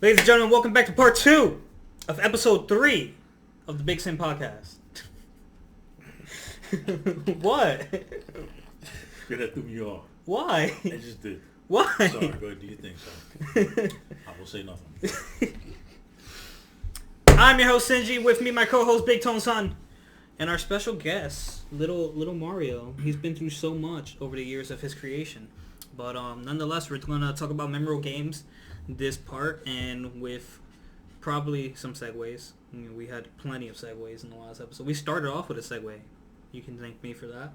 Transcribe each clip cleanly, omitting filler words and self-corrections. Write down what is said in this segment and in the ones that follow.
Ladies and gentlemen, welcome back to part 2 of episode 3 of the BigSin Podcast. What? That threw me off. Why? I just did. Why? Sorry, go ahead. Do you think so? I will say nothing. I'm your host, Sinji. With me, my co-host, Big Tone Son. And our special guest, little Mario. He's been through so much over the years of his creation. But nonetheless, we're going to talk about memorable games this part, and with probably some segues. We had plenty of segues in the last episode. We started off with a segue. You can thank me for that.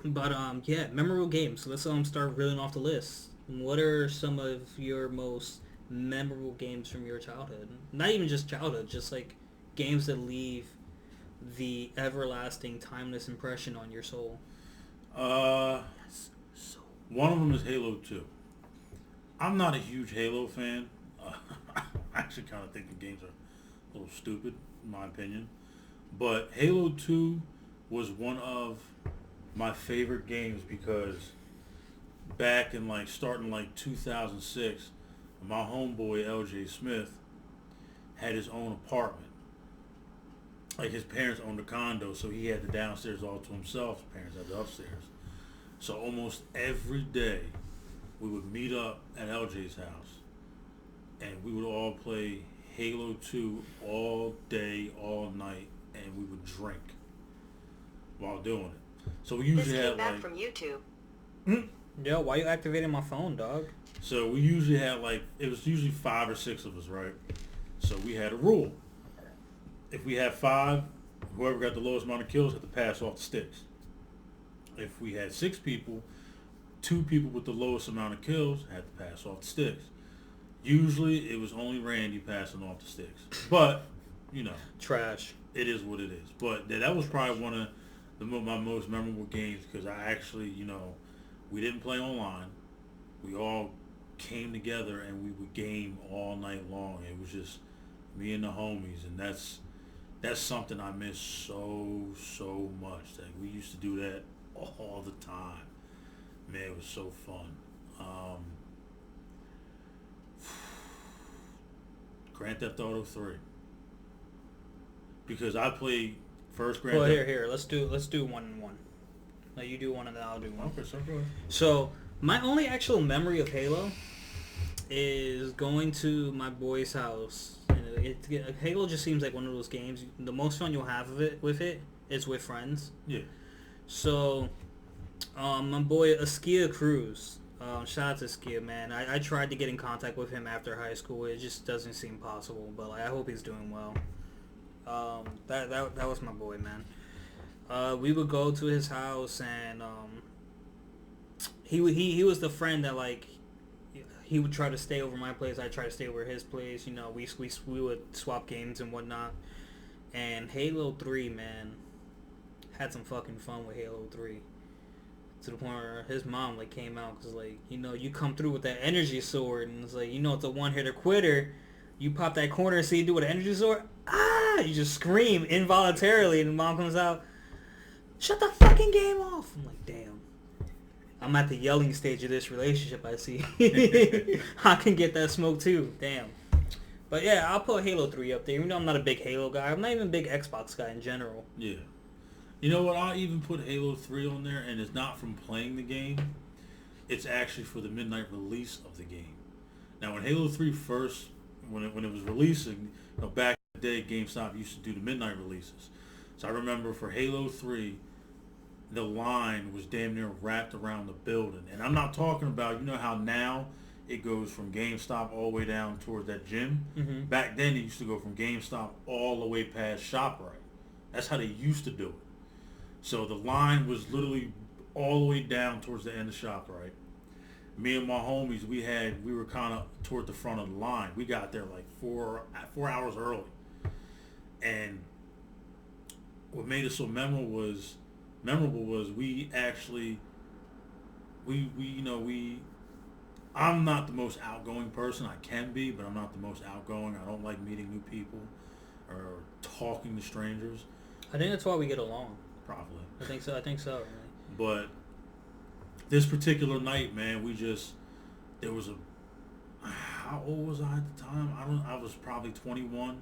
But yeah, memorable games. So let's start reeling off the list. What are some of your most memorable games from your childhood? Not even just childhood, just like games that leave the everlasting, timeless impression on your soul. One of them is Halo 2. I'm not a huge Halo fan. I actually kind of think the games are a little stupid, in my opinion. But Halo 2 was one of my favorite games because back in starting 2006, my homeboy LJ Smith had his own apartment. Like his parents owned a condo, so he had the downstairs all to himself. His parents had the upstairs. So almost every day we would meet up at LJ's house and we would all play Halo 2 all day, all night, and we would drink while doing it. So we usually had back from YouTube. Yo, why you activating my phone, dog? So we usually had it was usually 5 or 6 of us, right? So we had a rule. If we had 5, whoever got the lowest amount of kills had to pass off the sticks. If we had 6 people, 2 people with the lowest amount of kills had to pass off the sticks. Usually it was only Randy passing off the sticks. But, Trash. It is what it is. But that was probably one of my most memorable games because I actually, we didn't play online. We all came together and we would game all night long. It was just me and the homies, and that's something I miss so much. Like we used to do that all the time. Man, it was so fun. Grand Theft Auto 3. Because I played first Grand Theft. Well, here. Let's do one and one. No, you do one and then I'll do one. Okay, so go ahead. So my only actual memory of Halo is going to my boy's house. Halo just seems like one of those games. The most fun you'll have with it is with friends. Yeah. So, my boy Askia Cruz. Shout out to Askia, man. I tried to get in contact with him after high school. It just doesn't seem possible. But I hope he's doing well. That was my boy, man. We would go to his house, and he was the friend that he would try to stay over my place. I'd try to stay over his place. We would swap games and whatnot. And Halo 3, man, had some fucking fun with Halo 3. To the point where his mom came out because you come through with that energy sword, and it's it's a one-hitter quitter. You pop that corner and see you do with an energy sword. You just scream involuntarily, and the mom comes out. Shut the fucking game off. I'm like, damn. I'm at the yelling stage of this relationship, I see. I can get that smoke too. Damn. But yeah, I'll put Halo 3 up there. Even though I'm not a big Halo guy. I'm not even a big Xbox guy in general. Yeah. You know what? I'll even put Halo 3 on there, and it's not from playing the game. It's actually for the midnight release of the game. Now, when Halo 3 first, when it was releasing, back in the day, GameStop used to do the midnight releases. So I remember for Halo 3, the line was damn near wrapped around the building. And I'm not talking about, how now it goes from GameStop all the way down towards that gym. Mm-hmm. Back then, it used to go from GameStop all the way past ShopRite. That's how they used to do it. So the line was literally all the way down towards the end of ShopRite. Me and my homies, we were kind of toward the front of the line. We got there 4 hours early. And what made it so memorable was we actually I'm not the most outgoing person. I can be, but I'm not the most outgoing. I don't like meeting new people or talking to strangers. I think that's why we get along. Probably. I think so. Really. But this particular night, man, there was a, how old was I at the time? I was probably 21.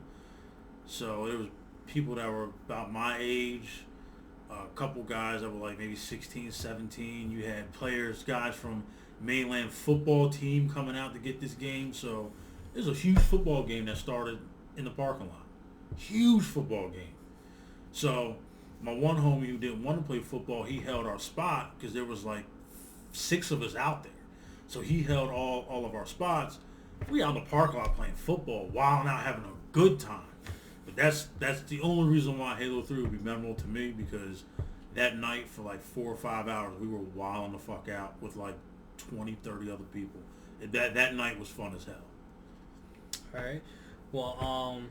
So there was people that were about my age, a couple guys that were like maybe 16, 17. You had guys from mainland football team coming out to get this game. So there's a huge football game that started in the parking lot. Huge football game. So my one homie who didn't want to play football, he held our spot because there was like 6 of us out there. So he held all of our spots. We out in the parking lot playing football, wilding out, having a good time. But that's the only reason why Halo 3 would be memorable to me, because that night for like 4 or 5 hours we were wilding the fuck out with like 20, 30 other people. That night was fun as hell. All right. Well,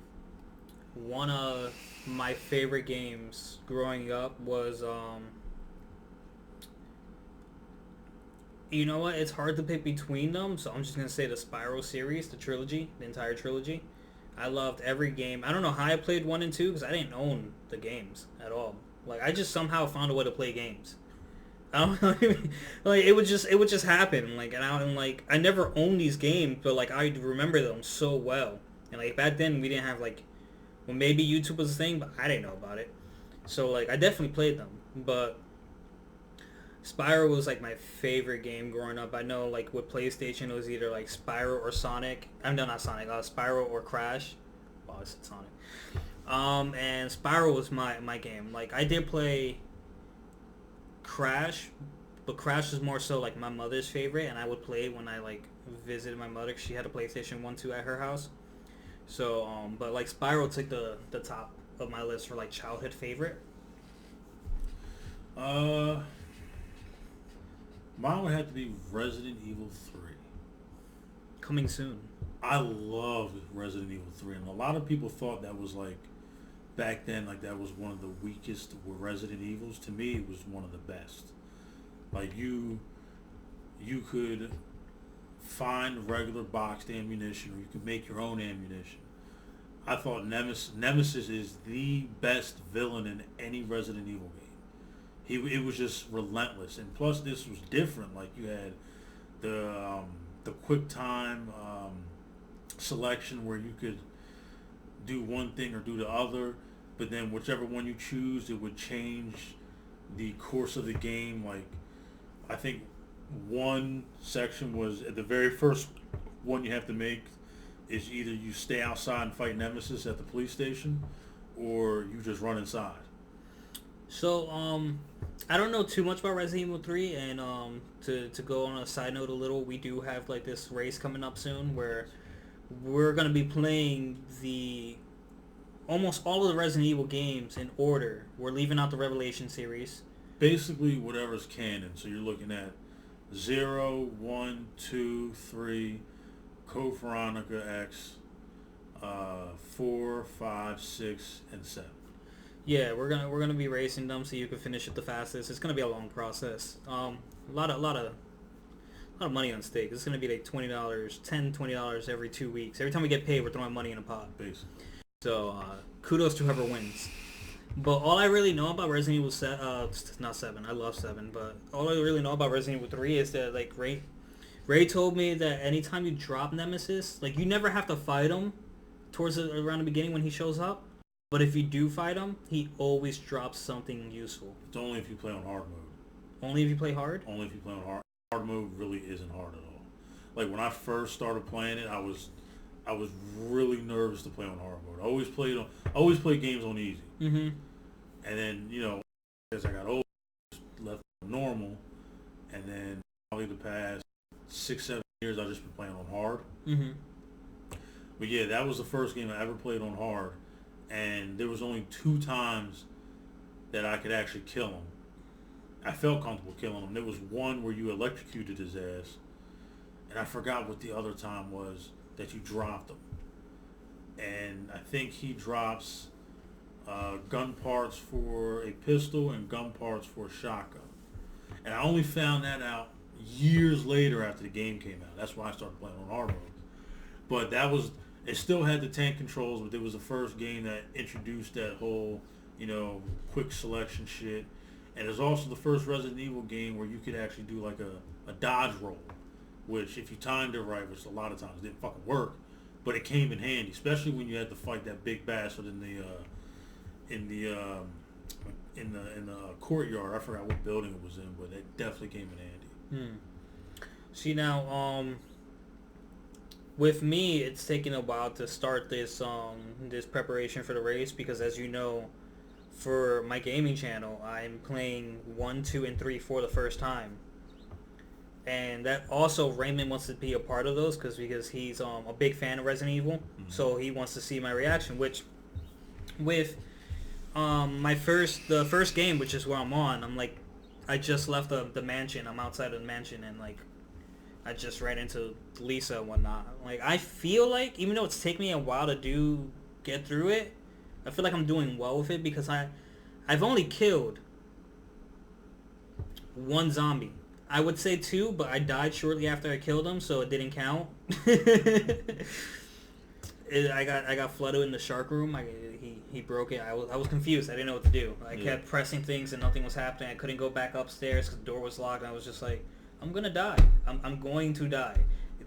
one of my favorite games growing up was you know what? It's hard to pick between them, so I'm just gonna say the Spyro series, the trilogy, the entire trilogy. I loved every game. I don't know how I played 1 and 2 because I didn't own the games at all. Like, I just somehow found a way to play games. I don't know. Like, it would just happen. Like, I never owned these games, but like I remember them so well. And like back then we didn't have like, well, maybe YouTube was a thing, but I didn't know about it. So like I definitely played them, but Spyro was like my favorite game growing up. I know like with PlayStation it was either like Spyro or Sonic. I'm no, not Sonic. Spyro or Crash. Wow, I said Sonic. And Spyro was my game. Like I did play Crash, but Crash was more so like my mother's favorite, and I would play it when I like visited my mother. She had a PlayStation 1, 2 at her house. So, but like Spyro took the top of my list for like childhood favorite. Mine would have to be Resident Evil 3. Coming soon. I loved Resident Evil 3, and a lot of people thought that was like, back then, like that was one of the weakest Resident Evils. To me, it was one of the best. Like you could find regular boxed ammunition, or you could make your own ammunition. I thought Nemesis is the best villain in any Resident Evil game. It was just relentless, and plus this was different. Like you had the quick time selection where you could do one thing or do the other, but then whichever one you choose, it would change the course of the game. Like I think one section was at the very first one you have to make is either you stay outside and fight Nemesis at the police station, or you just run inside. So, I don't know too much about Resident Evil 3, and to go on a side note a little, we do have like this race coming up soon where we're going to be playing almost all of the Resident Evil games in order. We're leaving out the Revelation series. Basically, whatever's canon. So you're looking at 0, 1, 2, 3, Code Veronica X, 4, 5, 6, and 7. Yeah, we're gonna be racing them so you can finish it the fastest. It's gonna be a long process. A lot of money on stake. It's gonna be like $20 every 2 weeks. Every time we get paid, we're throwing money in a pot. Basically. So kudos to whoever wins. But all I really know about Resident Evil not 7. I love 7, but all I really know about Resident Evil 3 is that like Ray told me that anytime you drop Nemesis, like you never have to fight him around the beginning when he shows up. But if you do fight him, he always drops something useful. It's only if you play on hard mode. Only if you play hard? Only if you play on hard. Hard mode really isn't hard at all. Like when I first started playing it, I was really nervous to play on hard mode. I always played games on easy. Mm-hmm. And then, as I got older, left normal, and then probably the past 6-7 years I've just been playing on hard. Mm-hmm. But yeah, that was the first game I ever played on hard. And there was only 2 times that I could actually kill him. I felt comfortable killing him. There was one where you electrocuted his ass, and I forgot what the other time was that you dropped him. And I think he drops gun parts for a pistol and gun parts for a shotgun. And I only found that out years later after the game came out. That's why I started playing on hard mode. But it still had the tank controls, but it was the first game that introduced that whole, quick selection shit. And it was also the first Resident Evil game where you could actually do like a dodge roll, which if you timed it right, which a lot of times didn't fucking work, but it came in handy, especially when you had to fight that big bastard in the courtyard. I forgot what building it was in, but it definitely came in handy. See now, with me, it's taken a while to start this this preparation for the race because, as you know, for my gaming channel, I'm playing 1, 2, and 3 for the first time, and that also Raymond wants to be a part of those because he's a big fan of Resident Evil, so he wants to see my reaction. Which, with the first game, which is where I'm on, I'm like, I just left the mansion. I'm outside of the mansion, and like, I just ran into Lisa and whatnot. Like, I feel like, even though it's taken me a while to get through it, I feel like I'm doing well with it because I've only killed 1 zombie. I would say 2, but I died shortly after I killed him, so it didn't count. I got flooded in the shark room. He broke it. I was confused. I didn't know what to do. I kept pressing things and nothing was happening. I couldn't go back upstairs because the door was locked. And I was just like, I'm gonna die. I'm going to die.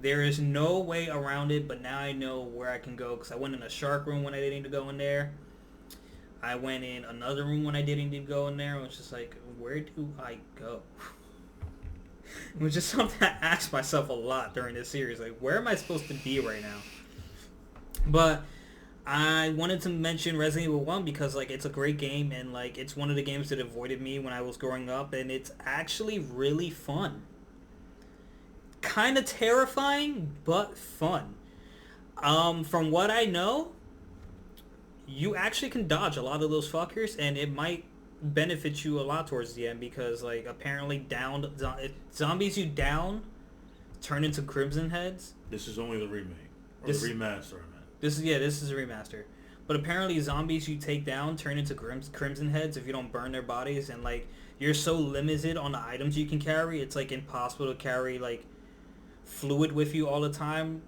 There is no way around it. But now I know where I can go because I went in a shark room when I didn't need to go in there. I went in another room when I didn't need to go in there. I was just like, where do I go? It was just something I asked myself a lot during this series. Like, where am I supposed to be right now? But I wanted to mention Resident Evil 1 because, like, it's a great game and, like, it's one of the games that avoided me when I was growing up, and it's actually really fun. Kind of terrifying, but fun. From what I know, you actually can dodge a lot of those fuckers, and it might benefit you a lot towards the end because, like, apparently zombies you down turn into Crimson Heads. This is only the remake. Or the remaster, I meant. This is a remaster. But apparently zombies you take down turn into Crimson Heads if you don't burn their bodies, and, like, you're so limited on the items you can carry, it's, like, impossible to carry, like, fluid with you all the time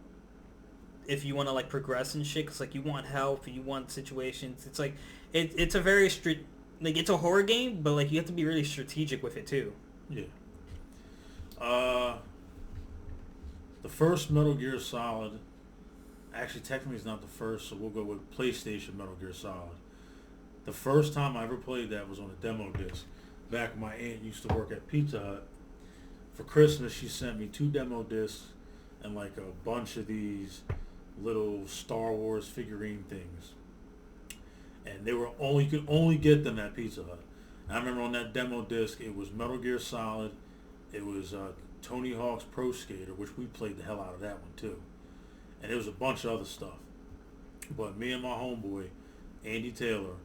if you want to, like, progress and shit, because, like, you want health, you want situations. It's, like, it's a very like, it's a horror game, but, like, you have to be really strategic with it too. Yeah. The first Metal Gear Solid, actually technically it's not the first, so we'll go with PlayStation Metal Gear Solid. The first time I ever played that was on a demo disc. Back when my aunt used to work at Pizza Hut. For Christmas, she sent me 2 demo discs and, like, a bunch of these little Star Wars figurine things. And you could only get them at Pizza Hut. And I remember on that demo disc, it was Metal Gear Solid, it was Tony Hawk's Pro Skater, which we played the hell out of that one too. And it was a bunch of other stuff. But me and my homeboy, Andy Taylor,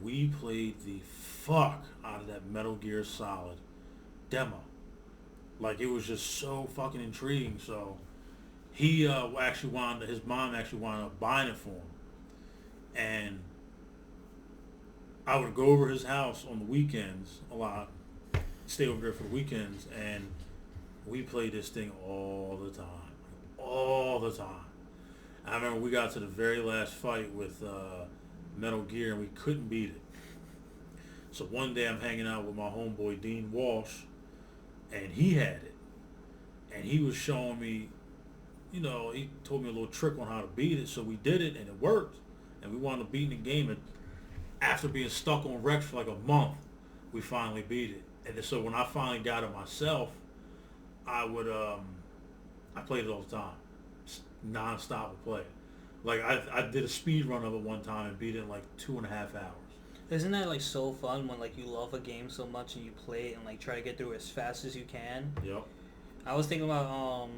we played the fuck out of that Metal Gear Solid demo. Like, it was just so fucking intriguing. So he his mom actually wound up buying it for him. And I would go over his house on the weekends a lot, stay over there for the weekends, and we played this thing all the time. All the time. I remember we got to the very last fight with Metal Gear and we couldn't beat it. So one day I'm hanging out with my homeboy Dean Walsh, and he had it. And he was showing me, he told me a little trick on how to beat it, so we did it and it worked. And we wound up beating the game, and after being stuck on Rex for like a month, we finally beat it. And so when I finally got it myself, I played it all the time. Non-stop would play. Like, I did a speed run of it one time and beat it in like 2.5 hours. Isn't that, like, so fun when, like, you love a game so much and you play it and, like, try to get through it as fast as you can? Yep. I was thinking about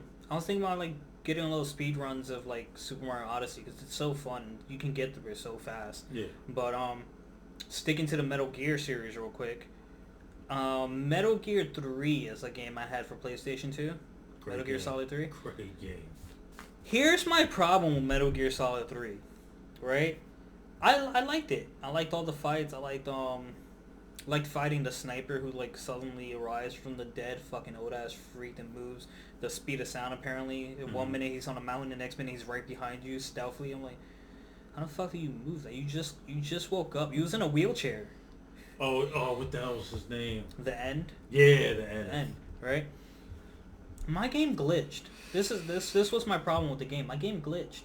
like getting little speed runs of, like, Super Mario Odyssey because it's so fun. You can get through it so fast. Yeah. But sticking to the Metal Gear series real quick. Metal Gear 3 is a game I had for PlayStation 2. Metal Gear Solid 3. Great game. Here's my problem with Metal Gear Solid 3, right? I liked it. I liked all the fights. I liked fighting the sniper who, like, suddenly arrives from the dead, fucking old ass freak and moves the speed of sound apparently. In 1 minute he's on a mountain, the next minute he's right behind you stealthily. I'm like, how the fuck do you move that? You just woke up. He was in a wheelchair. Oh, what the hell was his name? The End? Yeah, The End. The End, right? My game glitched. This was my problem with the game. My game glitched.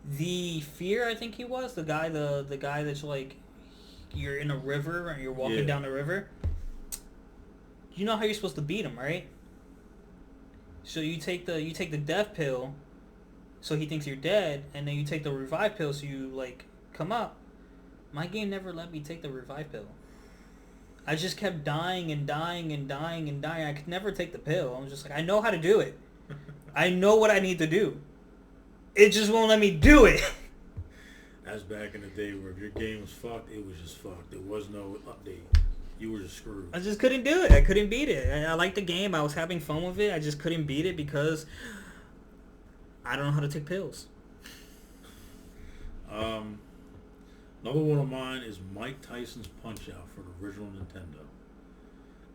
The fear, I think he was the guy that's like, you're in a river and you're walking down the river. You know how you're supposed to beat him, right? So you take the death pill, so he thinks you're dead, and then you take the revive pill, so you like come up. My game never let me take the revive pill. I just kept dying and dying and dying and dying. I could never take the pill. I was just like, I know how to do it. I know what I need to do. It just won't let me do it. That's back in the day where if your game was fucked, it was just fucked. There was no update. You were just screwed. I just couldn't do it. I couldn't beat it. I liked the game. I was having fun with it. I just couldn't beat it because I don't know how to take pills. Another one of mine is Mike Tyson's Punch-Out for the original Nintendo.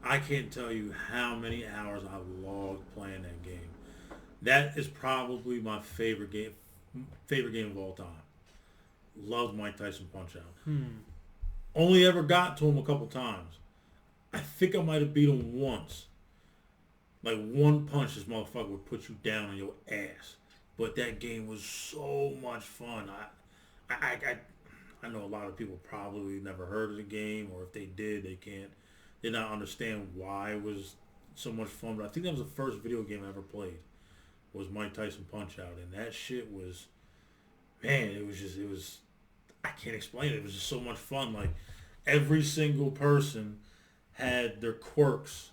I can't tell you how many hours I logged playing that game. That is probably my favorite game of all time. Loved Mike Tyson Punch-Out. Only ever got to him a couple times. I think I might have beat him once. Like one punch, this motherfucker would put you down on your ass. But that game was so much fun. I know a lot of people probably never heard of the game, or if they did, they did not understand why it was so much fun. But I think that was the first video game I ever played. Was Mike Tyson Punch-Out, and that shit was, man, it was, I can't explain it. It was just so much fun. Like, every single person had their quirks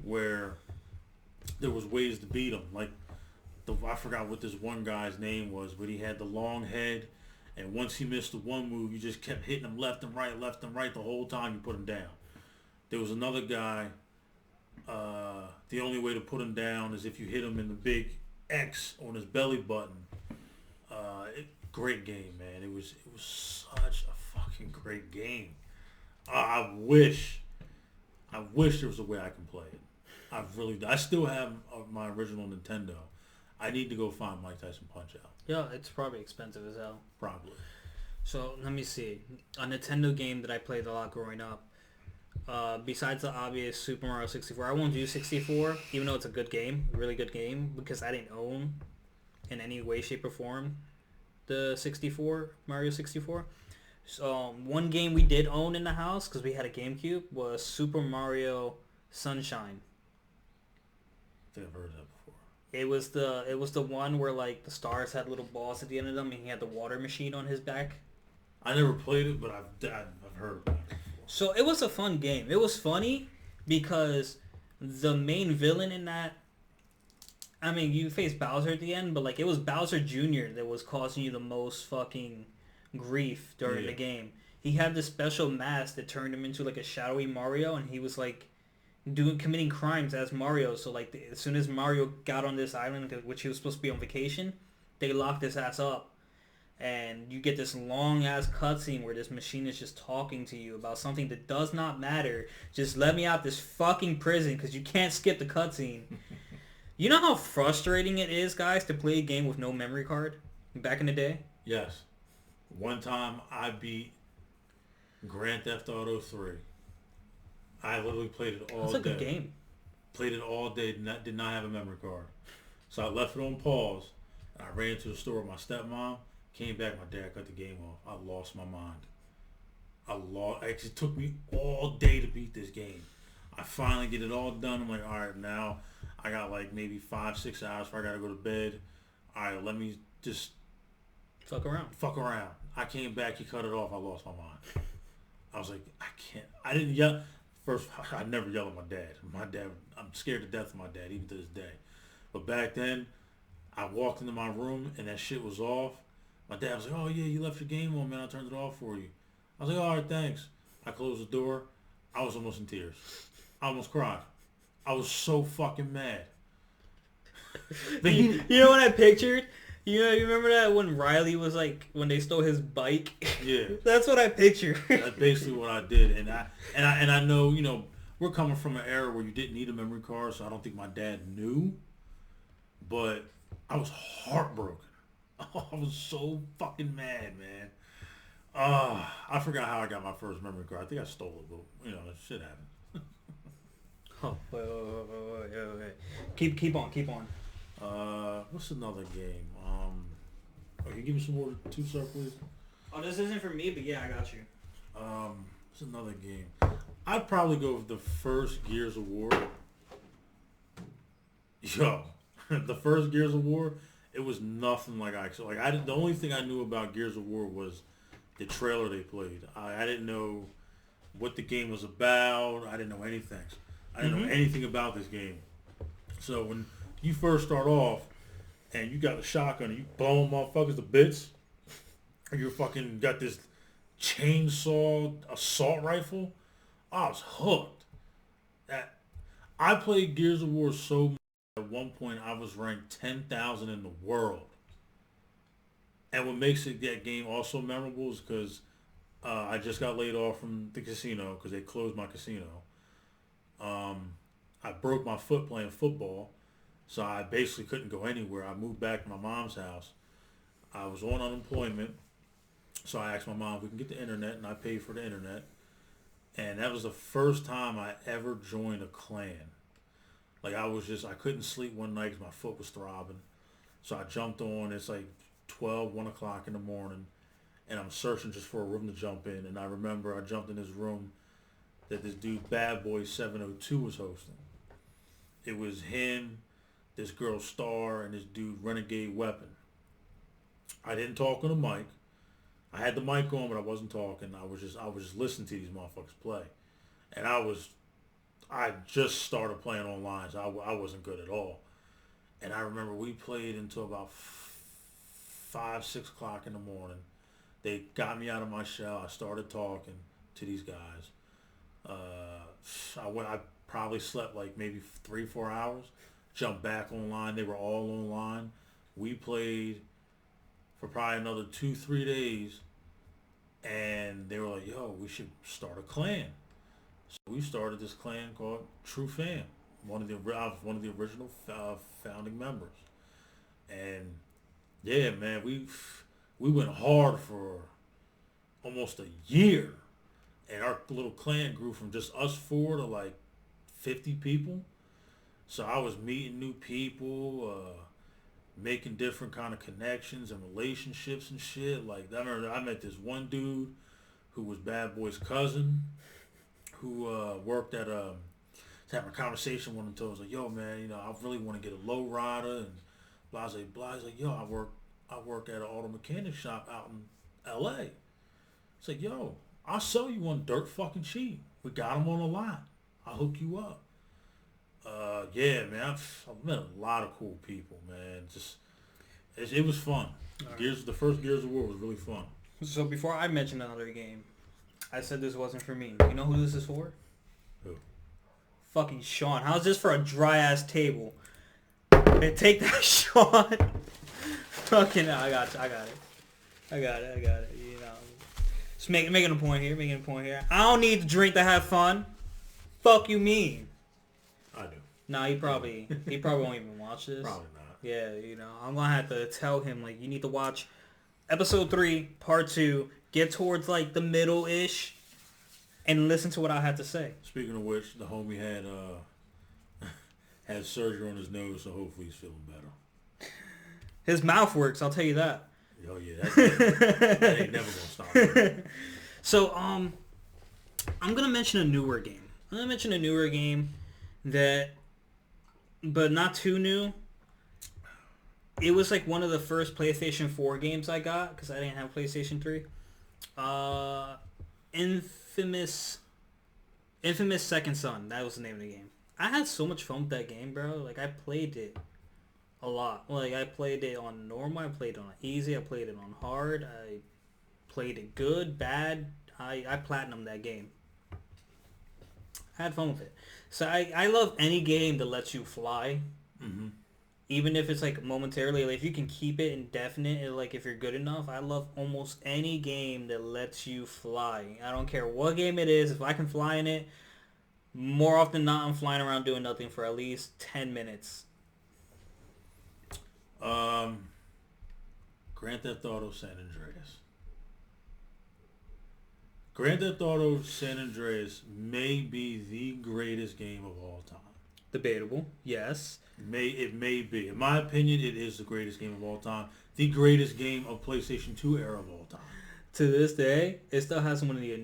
where there was ways to beat them. Like, I forgot what this one guy's name was, but he had the long head, and once he missed the one move, you just kept hitting him left and right the whole time you put him down. There was another guy, the only way to put him down is if you hit him in the big X on his belly button. Great game, man. It was such a fucking great game. I wish there was a way I can play it. I still have my original Nintendo. I need to go find Mike Tyson Punch-Out. Yeah, it's probably expensive as hell. Probably. So let me see. A Nintendo game that I played a lot growing up. Besides the obvious Super Mario 64, I won't do 64, even though it's a good game, really good game, because I didn't own in any way, shape, or form the Mario 64. So one game we did own in the house, because we had a GameCube, was Super Mario Sunshine. I think I've heard of that before. It was the one where like the stars had little balls at the end of them, and he had the water machine on his back. I never played it, but I've heard about it. So it was a fun game. It was funny because the main villain in that, I mean, you face Bowser at the end, but like it was Bowser Jr. that was causing you the most fucking grief during the game. He had this special mask that turned him into like a shadowy Mario, and he was like committing crimes as Mario. So like as soon as Mario got on this island, which he was supposed to be on vacation, they locked his ass up. And you get this long-ass cutscene where this machine is just talking to you about something that does not matter. Just let me out this fucking prison because you can't skip the cutscene. You know how frustrating it is, guys, to play a game with no memory card back in the day? Yes. One time I beat Grand Theft Auto 3. I literally played it all day. That's a good game. Played it all day, did not have a memory card. So I left it on pause. I ran to the store with my stepmom. Came back, my dad cut the game off. I lost my mind. It took me all day to beat this game. I finally get it all done. I'm like, all right, now I got like maybe 5-6 hours before I gotta go to bed. All right, let me just fuck around. I came back, he cut it off. I lost my mind. I was like, I can't. I didn't yell. First, I never yell at my dad. I'm scared to death of my dad, even to this day. But back then, I walked into my room and that shit was off. My dad was like, oh, yeah, you left your game on, man. I turned it off for you. I was like, all right, thanks. I closed the door. I was almost in tears. I almost cried. I was so fucking mad. You know what I pictured? You remember that when Riley was like, when they stole his bike? Yeah. That's what I pictured. That's basically what I did. And I know, we're coming from an era where you didn't need a memory card, so I don't think my dad knew. But I was heartbroken. Oh, I was so fucking mad, man. I forgot how I got my first memory card. I think I stole it, but, that shit happened. Oh, wait. Keep on. What's another game? Can you give me some more two star, please? Oh, this isn't for me, but yeah, I got you. What's another game? I'd probably go with the first Gears of War. Yo, the first Gears of War, it was nothing like the only thing I knew about Gears of War was the trailer they played. I didn't know what the game was about. I didn't know anything. I didn't know anything about this game. So when you first start off and you got a shotgun and you blowing motherfuckers to bits, and you fucking got this chainsaw assault rifle, I was hooked. I played Gears of War so much, at one point I was ranked 10,000 in the world. And what makes that game also memorable is because I just got laid off from the casino because they closed my casino. I broke my foot playing football, so I basically couldn't go anywhere. I moved back to my mom's house. I was on unemployment, so I asked my mom if we can get the internet, and I paid for the internet. And that was the first time I ever joined a clan. Like I couldn't sleep one night because my foot was throbbing. So I jumped on. It's like 1 o'clock in the morning, and I'm searching just for a room to jump in. And I remember I jumped in this room that this dude Bad Boy 702 was hosting. It was him, this girl Star, and this dude Renegade Weapon. I didn't talk on the mic. I had the mic on, but I wasn't talking. I was just listening to these motherfuckers play, and I just started playing online, so I wasn't good at all. And I remember we played until about 5-6 o'clock in the morning. They got me out of my shell. I started talking to these guys. I probably slept like maybe 3-4 hours. Jumped back online. They were all online. We played for probably another 2-3 days, and they were like, "Yo, we should start a clan." So we started this clan called True Fam. I was one of the original founding members, and yeah, man, we went hard for almost a year, and our little clan grew from just us four to like 50 people. So I was meeting new people, making different kind of connections and relationships and shit. Like I remember I met this one dude who was Bad Boy's cousin, who worked at having a conversation with him. Told us like, "Yo, man, I really want to get a low rider," and blah blah blah. He's like, "Yo, I work at an auto mechanic shop out in L.A." It's like, "Yo, I'll sell you one dirt fucking cheap. We got them on the lot. I'll hook you up." Yeah, man, I've met a lot of cool people, man. It was fun. The first Gears of War was really fun. So before I mention another game, I said this wasn't for me. You know who this is for? Who? Fucking Sean. How's this for a dry ass table? Hey, take that, Sean. Fucking, I got it. Just making a point here. I don't need to drink to have fun. Fuck you mean? I do. Nah, he probably won't even watch this. Probably not. Yeah, I'm gonna have to tell him like you need to watch episode 3, part 2, get towards like the middle-ish, and listen to what I had to say. Speaking of which, the homie had surgery on his nose, so hopefully he's feeling better. His mouth works, I'll tell you that. Oh yeah, that ain't never gonna stop. So I'm gonna mention a newer game. That, but not too new. It was like one of the first PlayStation 4 games I got because I didn't have PlayStation 3. Infamous Second Son. That was the name of the game. I had so much fun with that game, bro. Like I played it a lot. Like I played it on normal. I played it on easy. I played it on hard. I played it good, bad. I platinumed that game. I had fun with it. So I love any game that lets you fly. Mm-hmm. Even if it's like momentarily, like if you can keep it indefinite, like if you're good enough, I love almost any game that lets you fly. I don't care what game it is. If I can fly in it, more often than not, I'm flying around doing nothing for at least 10 minutes. Grand Theft Auto San Andreas. Grand Theft Auto San Andreas may be the greatest game of all time. Debatable, yes. It may be. In my opinion, it is the greatest game of all time. The greatest game of PlayStation 2 era of all time. To this day, it still has one of the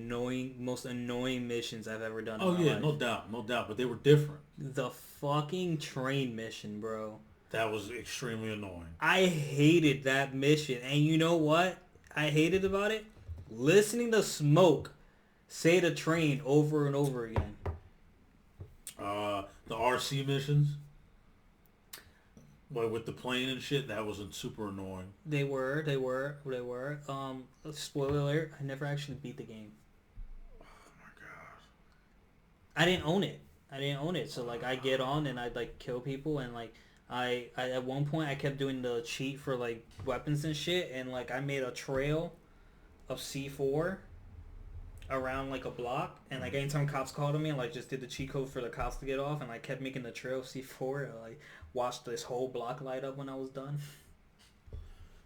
most annoying missions I've ever done. Oh yeah, no doubt. But they were different. The fucking train mission, bro. That was extremely annoying. I hated that mission, and you know what I hated about it? Listening to Smoke say the train over and over again. The RC missions, like with the plane and shit, that was super annoying. They were. Spoiler alert, I never actually beat the game. Oh my god. I didn't own it. So like I get on and I'd like kill people, and like I at one point I kept doing the cheat for like weapons and shit, and like I made a trail of C4 around like a block, and like anytime cops called on me, I like just did the cheat code for the cops to get off, and I kept making the trail of C4, and like watched this whole block light up when I was done.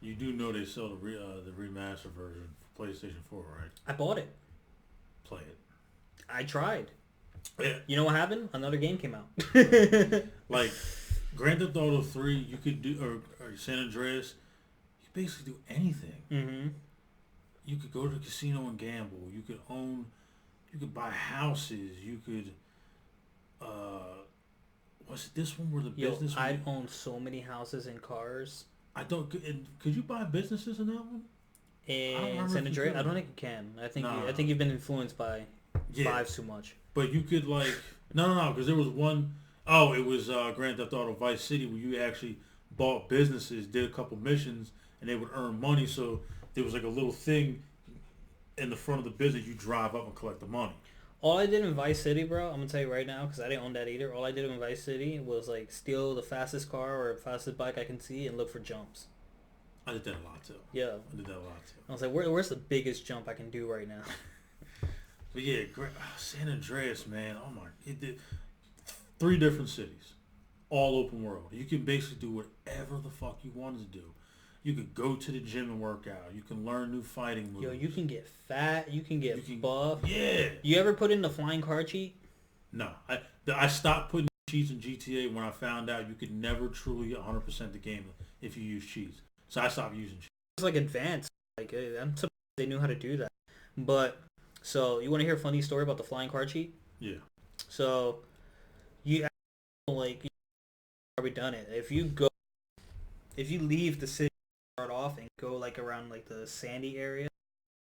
You do know they sell the remaster version for PlayStation 4, right? I bought it. Play it. I tried. Yeah. You know what happened? Another game came out. Like Grand Theft Auto 3, you could do, or San Andreas, you basically do anything. Mm-hmm. You could go to the casino and gamble. You could buy houses. You could, was it this one where the business? I own so many houses and cars. I don't. Could you buy businesses in that one? In San Andreas, I don't think you can. I think you've been influenced by Fives too much. But you could like no, because there was one. Oh, it was Grand Theft Auto Vice City where you actually bought businesses, did a couple missions, and they would earn money. So there was like a little thing in the front of the business. You drive up and collect the money. All I did in Vice City, bro, I'm gonna tell you right now, because I didn't own that either. All I did in Vice City was like steal the fastest car or fastest bike I can see and look for jumps. I did that a lot too. Yeah, I did that a lot too. I was like, where's the biggest jump I can do right now? But yeah, San Andreas, man. Oh my, it did 3 different cities, all open world. You can basically do whatever the fuck you wanted to do. You could go to the gym and work out. You can learn new fighting moves. Yo, you can get fat. You can get buff. Yeah. You ever put in the flying car cheat? No. I stopped putting cheats in GTA when I found out you could never truly 100% the game if you use cheats. So I stopped using cheats. It's like advanced. Like I'm surprised they knew how to do that. But so you want to hear a funny story about the flying car cheat? Yeah. So you probably done it. If you leave the city, start off and go like around like the sandy area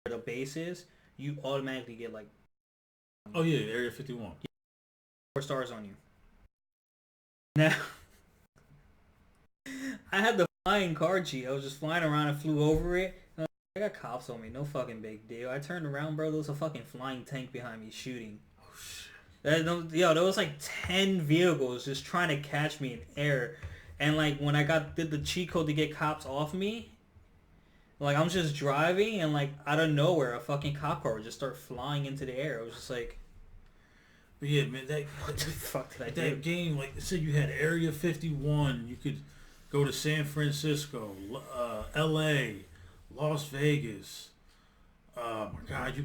where the base is, you automatically get like oh yeah, Area 51. 4 stars on you. Now I had the flying car cheat. I was just flying around and flew over it. I got cops on me. No fucking big deal. I turned around, bro. There was a fucking flying tank behind me shooting. Oh shit. There was like 10 vehicles just trying to catch me in air. And like when I did the cheat code to get cops off me, like I'm just driving and like out of nowhere a fucking cop car would just start flying into the air. I was just like, but yeah, man, what the fuck did I do? That game, like I said, you had Area 51. You could go to San Francisco, L.A., Las Vegas. Oh my God, you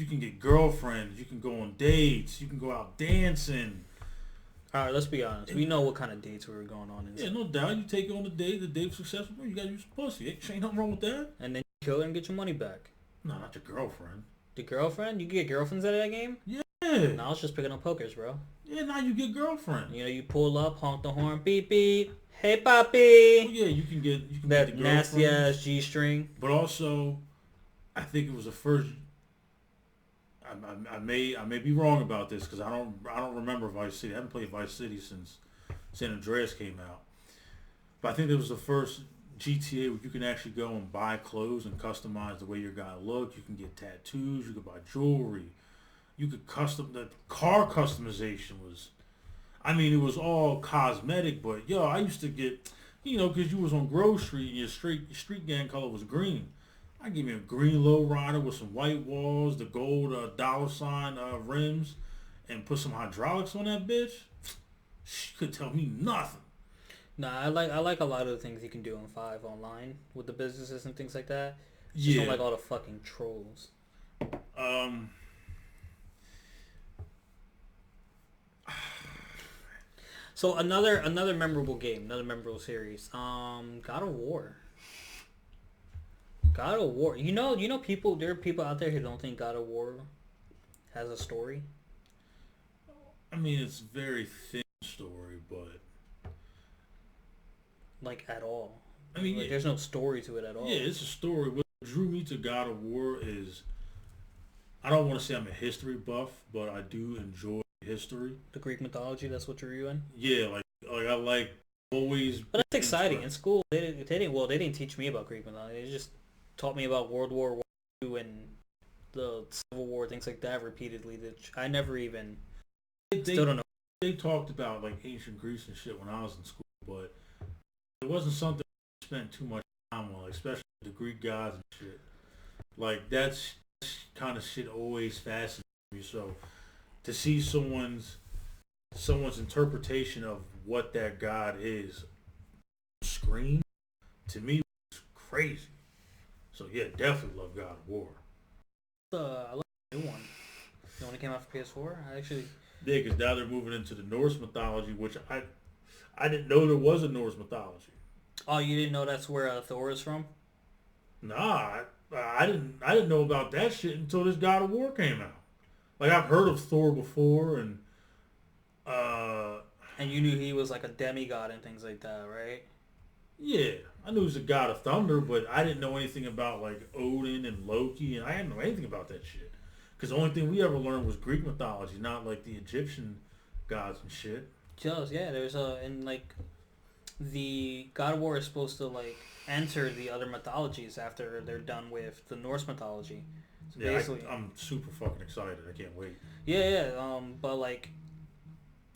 can get girlfriends. You can go on dates. You can go out dancing. All right, let's be honest. We know what kind of dates we were going on. Yeah, no doubt. You take on the date. The date's successful. You got to use pussy. Ain't nothing wrong with that. And then you kill her and get your money back. No, not your girlfriend. The girlfriend? You can get girlfriends out of that game? Yeah. No, I was just picking up hookers, bro. Yeah, now you get girlfriend. You know, you pull up, honk the horn, beep beep. Hey, papi. Oh, yeah, you can get that nasty ass G-string. But also, I think it was the first. I may be wrong about this because I don't remember Vice City. I haven't played Vice City since San Andreas came out. But I think it was the first GTA where you can actually go and buy clothes and customize the way your guy look. You can get tattoos. You could buy jewelry. You could the car customization was. I mean, it was all cosmetic, but yo, I used to get, because you was on Grove Street and your street gang color was green. I give me a green lowrider with some white walls, the gold $ rims, and put some hydraulics on that bitch. She could tell me nothing. Nah, I like a lot of the things you can do on 5 online with the businesses and things like that. Yeah. Just don't like all the fucking trolls. Um, So another memorable game, another memorable series. God of War. God of War. People. There are people out there who don't think God of War has a story. I mean, it's a very thin story, but Like at all. I mean, Like there's no story to it at all. yeah, it's a story. What drew me to God of War is I don't want to say I'm a history buff, but I do enjoy history. The Greek mythology. That's what you're doing. Yeah, like I like always. But that's exciting. In school, they didn't teach me about Greek mythology. They just taught me about World War II and the Civil War, things like that, repeatedly. That I never even still don't know. They talked about like ancient Greece and shit when I was in school, but it wasn't something I spent too much time on, like, especially the Greek gods and shit. Like that's kind of shit always fascinates me. So to see someone's interpretation of what that god is on screen, to me, was crazy. So yeah, definitely love God of War. I like the new one. The one that came out for PS4. I actually. Yeah, because now they're moving into the Norse mythology, which I didn't know there was a Norse mythology. Oh, you didn't know that's where Thor is from? Nah, I didn't know about that shit until this God of War came out. Like I've heard of Thor before, and you knew he was like a demigod and things like that, right? yeah, I knew he was a god of thunder, but I didn't know anything about like Odin and Loki, and I didn't know anything about that shit. Because the only thing we ever learned was Greek mythology, not like the Egyptian gods and shit. Just yeah, there's and like the God of War is supposed to like enter the other mythologies after they're done with the Norse mythology. So Yeah, I'm super fucking excited. I can't wait. Yeah. But like,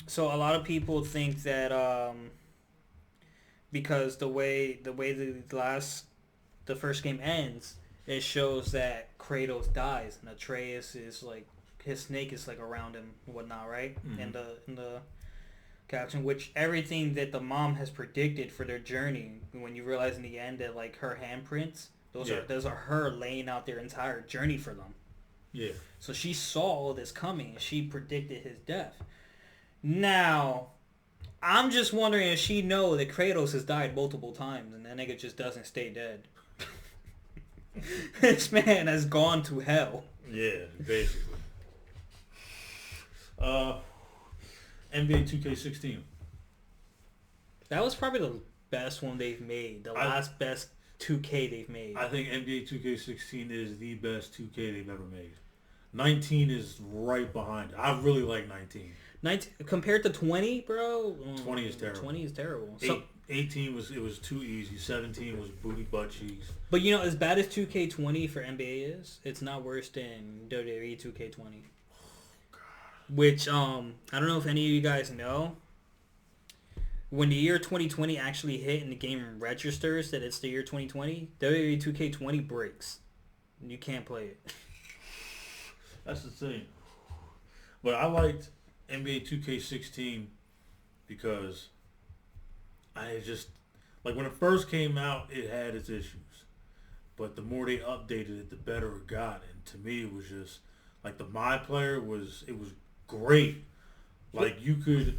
so a lot of people think that because the way the first game ends, it shows that Kratos dies and Atreus is like his snake is like around him and whatnot, right? Mm-hmm. In the caption, which everything that the mom has predicted for their journey, when you realize in the end that like her handprints, those are her laying out their entire journey for them. Yeah. So she saw all this coming and she predicted his death. Now, I'm just wondering if she know that Kratos has died multiple times and that nigga just doesn't stay dead. This man has gone to hell. Yeah, basically. NBA 2K16. That was probably the best one they've made. The last best 2K they've made. I think NBA 2K16 is the best 2K they've ever made. 19 is right behind it. I really like 19. 19 compared to 20, bro. 20 is terrible. 20 is terrible. 18 was too easy. 17 was booty butt cheeks. But as bad as 2K20 for NBA is, it's not worse than WWE 2K20. Which, I don't know if any of you guys know, when the year 2020 actually hit and the game registers that it's the year 2020, WWE 2K20 breaks. You can't play it. That's the thing. But I liked NBA 2K16 because I just, like when it first came out, it had its issues. But the more they updated it, the better it got. And to me, it was just, like the My Player was great. Like you could.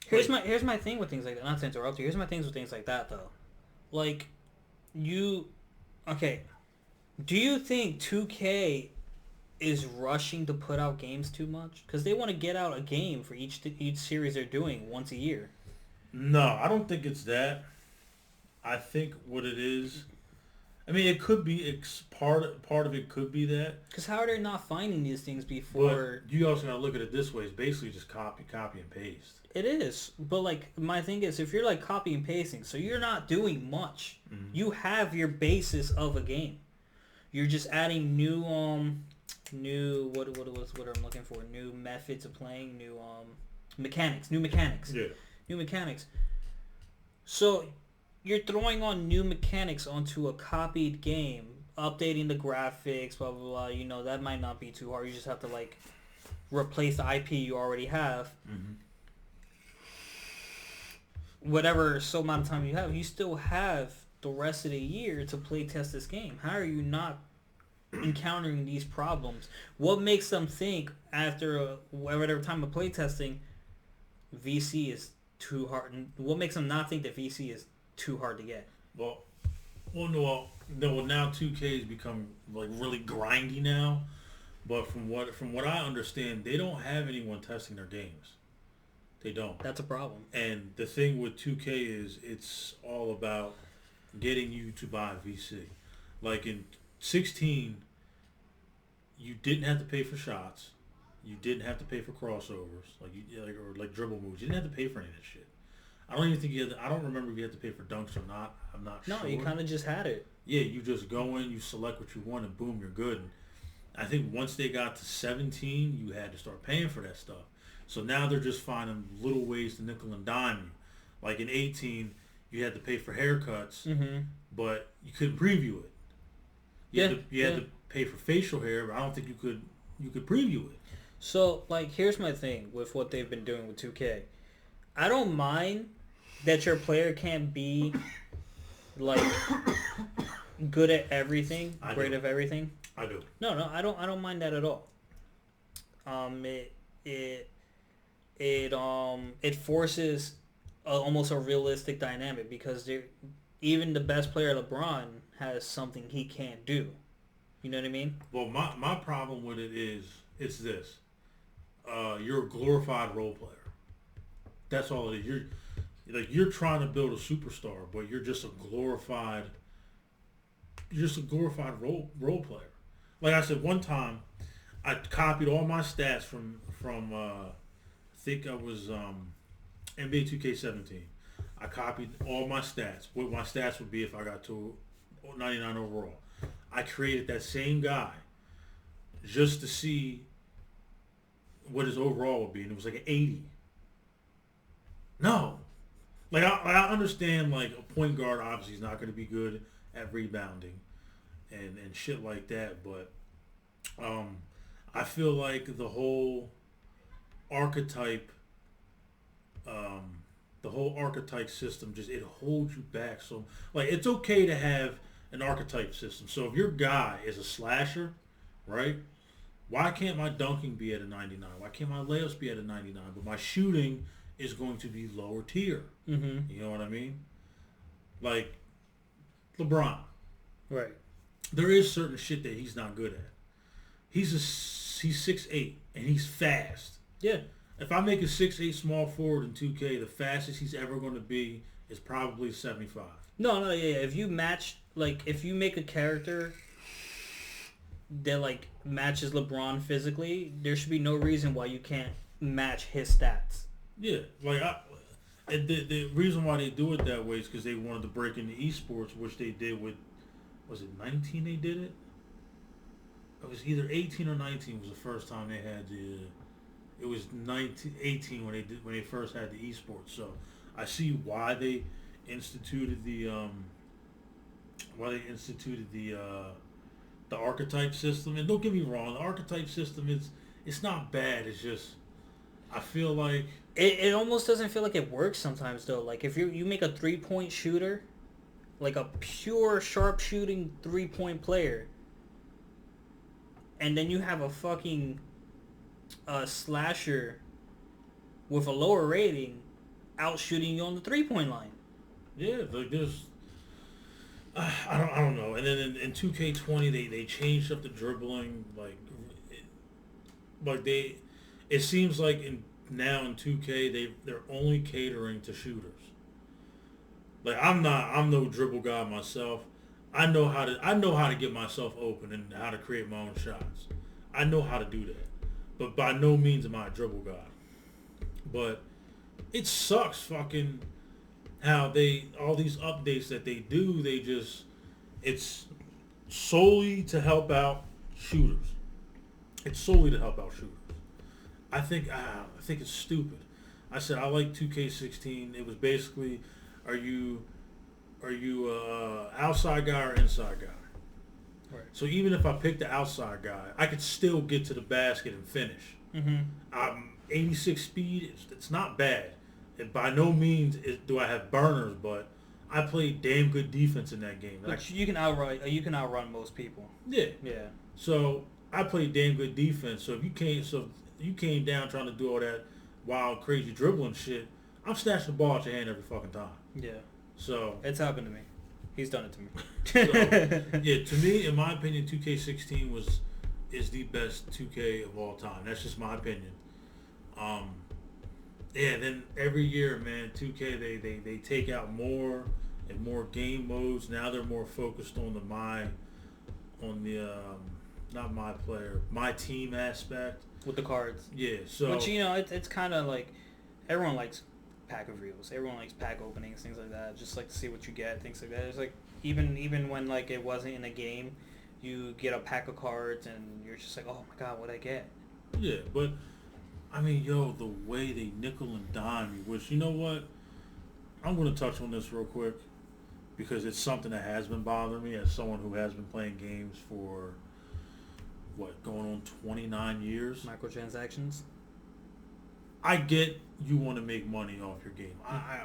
Here's my thing with things like that. Not to interrupt you. Here's my things with things like that though. Like, okay. Do you think 2K is rushing to put out games too much? Because they want to get out a game for each series they're doing once a year. No, I don't think it's that. I think what it is. I mean, it could be part of it could be that. Because how are they not finding these things before? But you also got to look at it this way. It's basically just copy and paste. It is, but like my thing is, if you're like copy and pasting, so you're not doing much. Mm-hmm. You have your basis of a game. You're just adding new what I'm looking for, new methods of playing, new mechanics. Yeah. New mechanics. So you're throwing on new mechanics onto a copied game, updating the graphics, blah blah blah. That might not be too hard. You just have to like replace the IP you already have. Mm-hmm. Whatever amount of time you still have the rest of the year to play test this game. How are you not encountering these problems? What makes them think after whatever time of playtesting, VC is too hard? What makes them not think that VC is too hard to get? Well, no, now 2K has become like really grindy now. But from what I understand, they don't have anyone testing their games. They don't. That's a problem. And the thing with 2K is it's all about getting you to buy VC. Like in 16, you didn't have to pay for shots. You didn't have to pay for crossovers, or dribble moves. You didn't have to pay for any of that shit. I don't even think you had I don't remember if you had to pay for dunks or not. I'm not sure. No, you kind of just had it. Yeah, you just go in, you select what you want, and boom, you're good. And I think once they got to 17, you had to start paying for that stuff. So now they're just finding little ways to nickel and dime you. Like in 18, you had to pay for haircuts, but you couldn't preview it. You had to pay for facial hair, but I don't think you could preview it. So, like, here's my thing with what they've been doing with 2K. I don't mind that your player can't be, like, good at everything, great at everything. I do. No, I don't mind that at all. It forces almost a realistic dynamic because even the best player, LeBron, has something he can't do. You know what I mean? Well, my problem with it is it's this. You're a glorified role player. That's all it is. You're trying to build a superstar, but you're just a glorified role player. Like I said, one time I copied all my stats from I think I was NBA 2K17. I copied all my stats. What my stats would be if I got to 99 overall. I created that same guy just to see what his overall would be, and it was like an 80. No. Like, I understand, like, a point guard obviously is not going to be good at rebounding and shit like that, but I feel like the whole archetype system, just, it holds you back. So, like, it's okay to have an archetype system. So if your guy is a slasher, right, why can't my dunking be at a 99? Why can't my layups be at a 99? But my shooting is going to be lower tier. Mm-hmm. You know what I mean? Like LeBron. Right. There is certain shit that he's not good at. He's 6'8", and he's fast. Yeah. If I make a 6'8" small forward in 2K, the fastest he's ever going to be is probably 75. No, yeah. If you match, like, if you make a character that, like, matches LeBron physically, there should be no reason why you can't match his stats. Yeah, like, the reason why they do it that way is because they wanted to break into esports, which they did with, was it 19 they did it? It was either 18 or 19 was the first time they had it was 18 when they first had the esports. So I see why they instituted the archetype system. And don't get me wrong, the archetype system it's not bad. It's just I feel like it almost doesn't feel like it works sometimes though. Like if you make a 3-point shooter, like a pure sharp shooting 3-point player, and then you have a fucking slasher with a lower rating out shooting you on the 3-point line. Yeah, like there's I don't know. And then in 2K20 they changed up the dribbling, it seems like now in 2K they're only catering to shooters. Like I'm no dribble guy myself. I know how to get myself open and how to create my own shots. I know how to do that. But by no means am I a dribble guy. But it sucks fucking how all these updates that they do, it's solely to help out shooters. It's solely to help out shooters. I think it's stupid. I said I like 2K16. It was basically, are you a outside guy or inside guy? Right. So even if I pick the outside guy, I could still get to the basket and finish. Mm-hmm. 86 speed, it's not bad. And by no means do I have burners, but I played damn good defense in that game. But you can outrun most people. Yeah. Yeah. So I played damn good defense. So if you came down trying to do all that wild, crazy dribbling shit, I'm snatching the ball out your hand every fucking time. Yeah. So it's happened to me. He's done it to me. So, yeah, to me, in my opinion, 2K16 is the best 2K of all time. That's just my opinion. Yeah, then every year, man, 2K they take out more and more game modes. Now they're more focused on not my player, my team aspect with the cards. Yeah, so which it's kind of like everyone likes pack reveals. Everyone likes pack openings, things like that. Just like to see what you get, things like that. It's like even when like it wasn't in a game, you get a pack of cards and you're just like, oh my god, what'd I get? Yeah, but I mean, the way they nickel and dime you, which, you know what? I'm going to touch on this real quick because it's something that has been bothering me as someone who has been playing games for, going on 29 years? Microtransactions? I get you want to make money off your game. I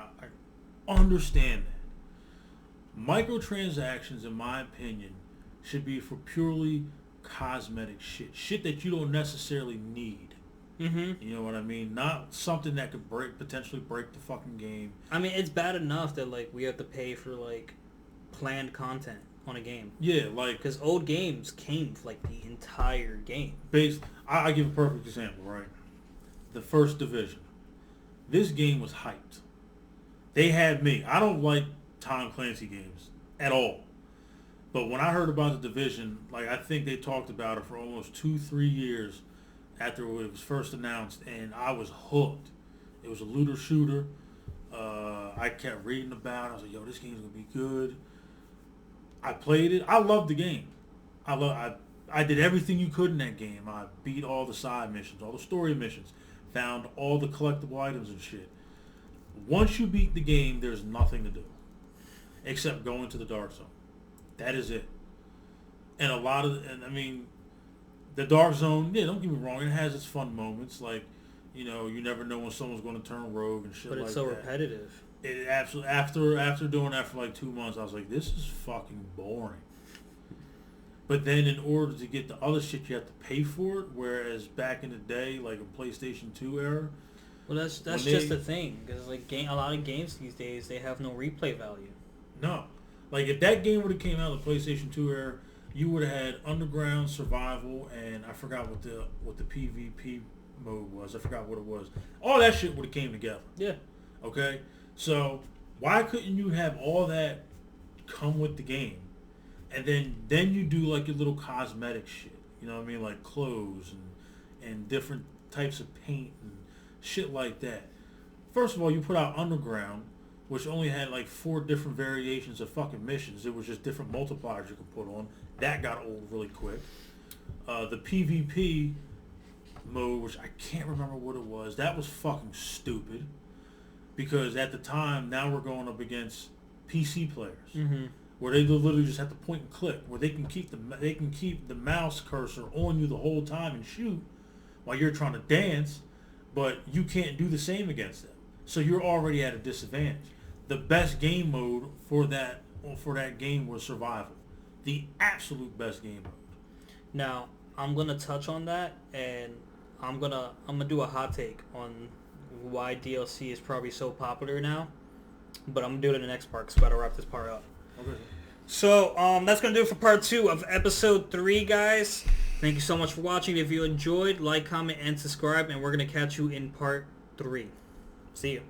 understand that. Microtransactions, in my opinion, should be for purely cosmetic shit that you don't necessarily need. Mm-hmm. You know what I mean? Not something that could potentially break the fucking game. I mean, it's bad enough that like we have to pay for like planned content on a game. Yeah, like because old games came for like the entire game. I give a perfect example, right? The First Division. This game was hyped. They had me. I don't like Tom Clancy games at all. But when I heard about the Division, like I think they talked about it for almost 2-3 years after it was first announced, and I was hooked. It was a looter shooter. I kept reading about it. I was like, yo, this game's going to be good. I played it. I loved the game. I did everything you could in that game. I beat all the side missions, all the story missions, found all the collectible items and shit. Once you beat the game, there's nothing to do except go into the Dark Zone. That is it. And I mean, the Dark Zone, yeah, don't get me wrong, it has its fun moments. Like, you never know when someone's going to turn rogue and shit like that. But it's so repetitive. It absolutely, after doing that for like 2 months, I was like, this is fucking boring. But then in order to get the other shit, you have to pay for it. Whereas back in the day, like a PlayStation 2 era. Well, that's just the thing. Because like a lot of games these days, they have no replay value. No. Like if that game would have came out in the PlayStation 2 era, you would have had Underground, Survival, and I forgot what the PvP mode was. I forgot what it was. All that shit would have came together. Yeah. Okay? So why couldn't you have all that come with the game? And then you do like your little cosmetic shit. You know what I mean? Like clothes and different types of paint and shit like that. First of all, you put out Underground, which only had like 4 different variations of fucking missions. It was just different multipliers you could put on. That got old really quick. The PvP mode, which I can't remember what it was, that was fucking stupid. Because at the time, now we're going up against PC players, where they literally just have to point and click, where they can keep the mouse cursor on you the whole time and shoot while you're trying to dance, but you can't do the same against them. So you're already at a disadvantage. The best game mode for that game was survival. The absolute best game mode. Now, I'm gonna touch on that, and I'm gonna do a hot take on why DLC is probably so popular now. But I'm gonna do it in the next part because we gotta wrap this part up. Okay. So that's gonna do it for part 2 of episode 3, guys. Thank you so much for watching. If you enjoyed, like, comment, and subscribe, and we're gonna catch you in part 3. See you.